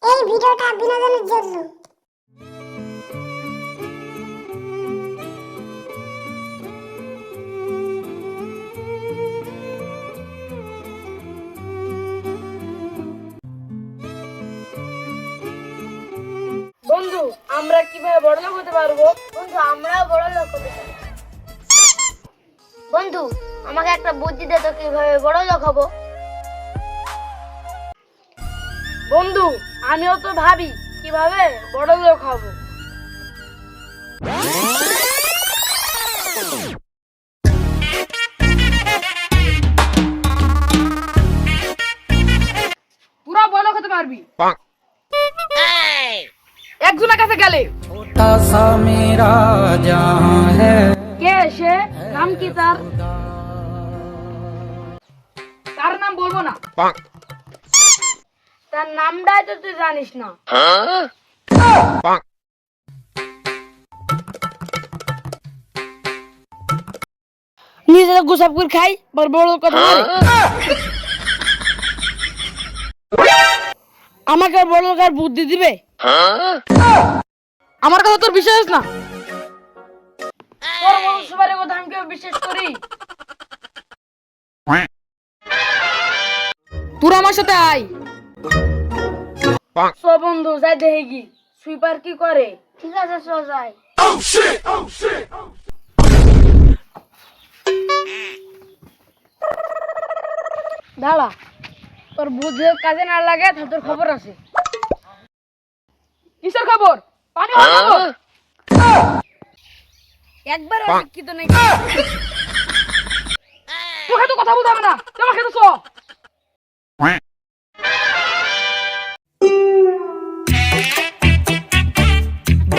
এই ভিডিওটা বিনোদনের জন্য। বন্ধু, আমরা কিভাবে বড়লোক হতে পারবো? বন্ধু, আমরাও বড় লোক হতে চাই। বন্ধু, আমাকে একটা বুদ্ধি দে তো কিভাবে বড় লোক হব। বন্ধু, আমিও তো ভাবি কিভাবে বড়লোক হব। পুরা বড়লোক হতে পারবি একজনের কাছে গেলে। छोटा सा मेरा जहां है কে সে? নাম কি তার? তার নাম বলবো না। তার নামটাই তো তুই জানিস না। নিজেরা গোসাপ করে খাই, বড় বড় কথা বলে। আমাকে আর বড় লোক আর বুদ্ধি দিবে? আমার কথা তোর বিশ্বাস না? তোর বংশবারের কথা আমি কেউ বিশ্বাস করি? তোর আমার সাথে আয়। সব বন্ধু যাই দেখে কি সুইপার কি করে। ঠিক আছে, চল যাই। দাঁড়া, তোর বুদ্ধি কাজে না লাগে তো তোর খবর আছে। কিসের খবর? পানি হওয়ার খবর। একবার অশিক্ষিত নাকি? তোকে তো কথা বলতে হবে না, তোমার খেতে চ।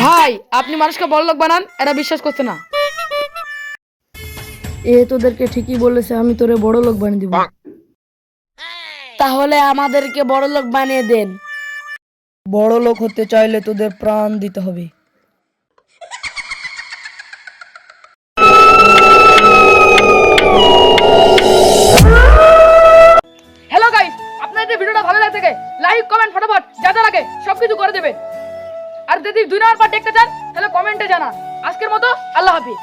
ভাই, আপনি মানুষকে বড়লোক বানান, এরা বিশ্বাস করছে না। এ তোদেরকে ঠিকই বলেছে, আমি তোরে বড়লোক বানিয়ে দিব। তাহলে আমাদেরকে বড়লোক বানিয়ে দেন। বড় লোক হতে চাইলে তোদের প্রাণ দিতে হবে। হ্যালো গাইস, আপনাদের ভিডিওটা ভালো লাগে থাকে লাইক কমেন্ট ফটাফট যা যা লাগে সবকিছু করে দেবেন। আর যদি 2 নম্বর পার্ট দেখতে চান তাহলে কমেন্টে জানান। আজকের মতো আল্লাহ হাফেজ।